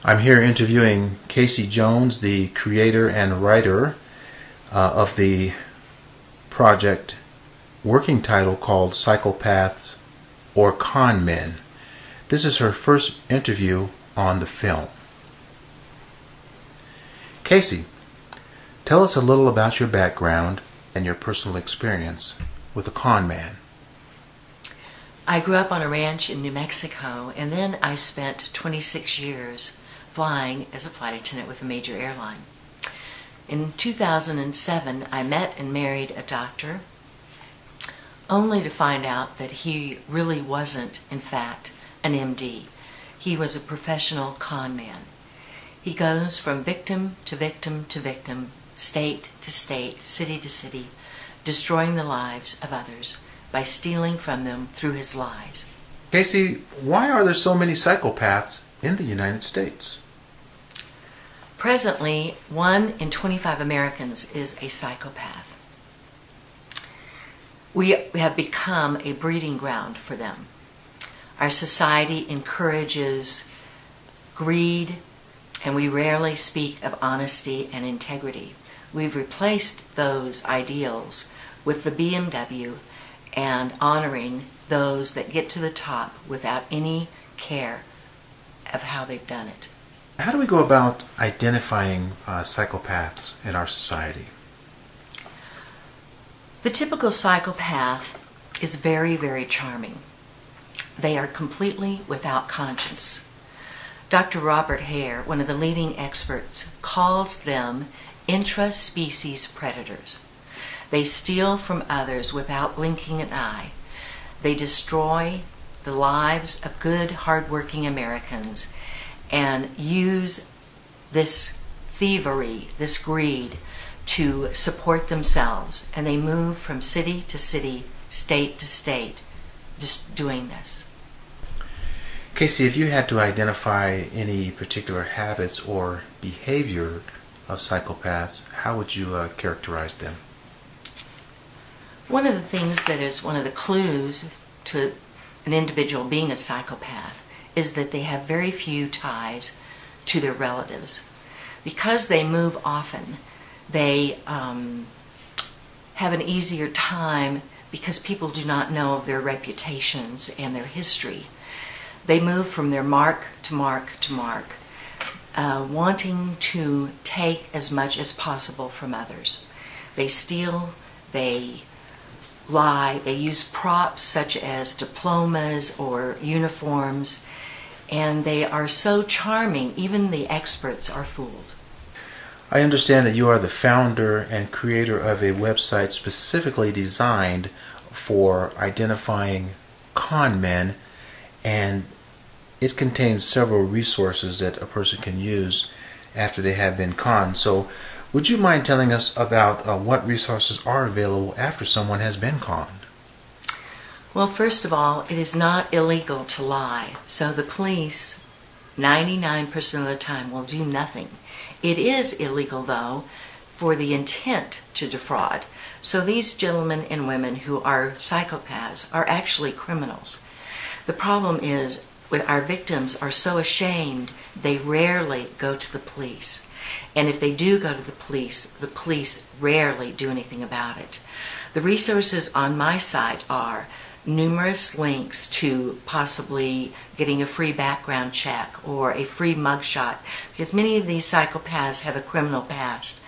I'm here interviewing Caey Jones, the creator and writer of the project, working title called Psychopaths or Con Men. This is her first interview on the film. Caey, tell us a little about your background and your personal experience with a con man. I grew up on a ranch in New Mexico, and then I spent 26 years flying as a flight attendant with a major airline. In 2007, I met and married a doctor, only to find out that he really wasn't, in fact, an MD. He was a professional con man. He goes from victim to victim to victim, state to state, city to city, destroying the lives of others by stealing from them through his lies. Caey, why are there so many psychopaths in the United States? Presently, 1 in 25 Americans is a psychopath. We have become a breeding ground for them. Our society encourages greed, and we rarely speak of honesty and integrity. We've replaced those ideals with the BMW and honoring those that get to the top without any care of how they've done it. How do we go about identifying psychopaths in our society? The typical psychopath is very, very charming. They are completely without conscience. Dr. Robert Hare, one of the leading experts, calls them intra-species predators. They steal from others without blinking an eye. They destroy the lives of good, hard-working Americans and use this thievery, this greed, to support themselves. And they move from city to city, state to state, just doing this. Caey, if you had to identify any particular habits or behavior of psychopaths, how would you characterize them? One of the things that is one of the clues to an individual being a psychopath is that they have very few ties to their relatives. Because they move often, they have an easier time because people do not know of their reputations and their history. They move from their mark to mark to mark, wanting to take as much as possible from others. They steal, they lie, they use props such as diplomas or uniforms, and they are so charming, even the experts are fooled. I understand that you are the founder and creator of a website specifically designed for identifying con men, and it contains several resources that a person can use after they have been conned. So would you mind telling us about what resources are available after someone has been conned? Well, first of all, it is not illegal to lie, so the police 99% of the time will do nothing. It is illegal, though, for the intent to defraud. So these gentlemen and women who are psychopaths are actually criminals. The problem is, with our victims are so ashamed, they rarely go to the police. And if they do go to the police rarely do anything about it. The resources on my site are numerous links to possibly getting a free background check or a free mugshot, because many of these psychopaths have a criminal past.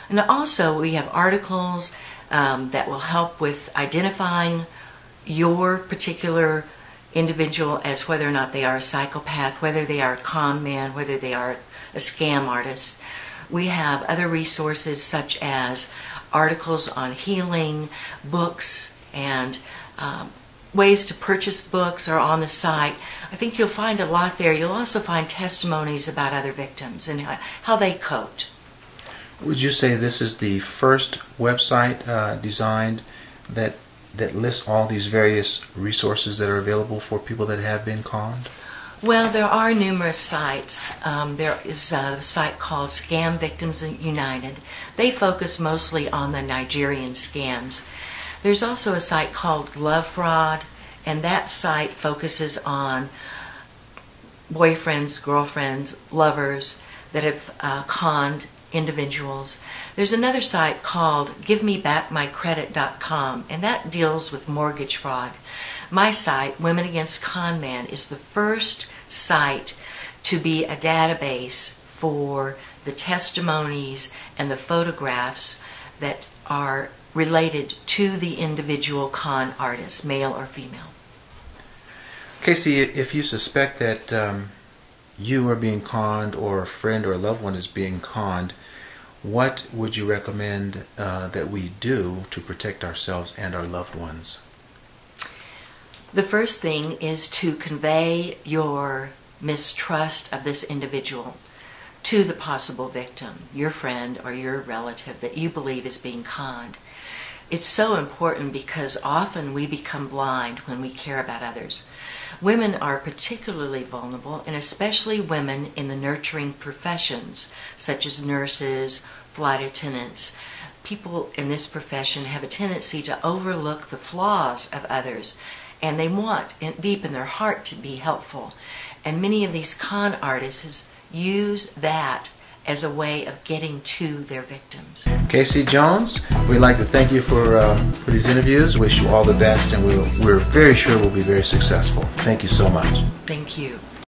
And also we have articles that will help with identifying your particular individual as whether or not they are a psychopath, whether they are a con man, whether they are a scam artist. We have other resources such as articles on healing, books, and ways to purchase books are on the site. I think you'll find a lot there. You'll also find testimonies about other victims and how they coped. Would you say this is the first website designed that lists all these various resources that are available for people that have been conned? Well, there are numerous sites. There is a site called Scam Victims United. They focus mostly on the Nigerian scams. There's also a site called Love Fraud, and that site focuses on boyfriends, girlfriends, lovers that have conned individuals. There's another site called GiveMeBackMyCredit.com, and that deals with mortgage fraud. My site, Women Against Con Man, is the first site to be a database for the testimonies and the photographs that are related to the individual con artist, male or female. Caey, if you suspect that you are being conned or a friend or a loved one is being conned, what would you recommend that we do to protect ourselves and our loved ones? The first thing is to convey your mistrust of this individual to the possible victim, your friend or your relative that you believe is being conned. It's so important because often we become blind when we care about others. Women are particularly vulnerable, and especially women in the nurturing professions, such as nurses, flight attendants. People in this profession have a tendency to overlook the flaws of others, and they want, deep in their heart, to be helpful. And many of these con artists use that as a way of getting to their victims. Caey Jones, we'd like to thank you for these interviews. Wish you all the best, and we're very sure we'll be very successful. Thank you so much. Thank you.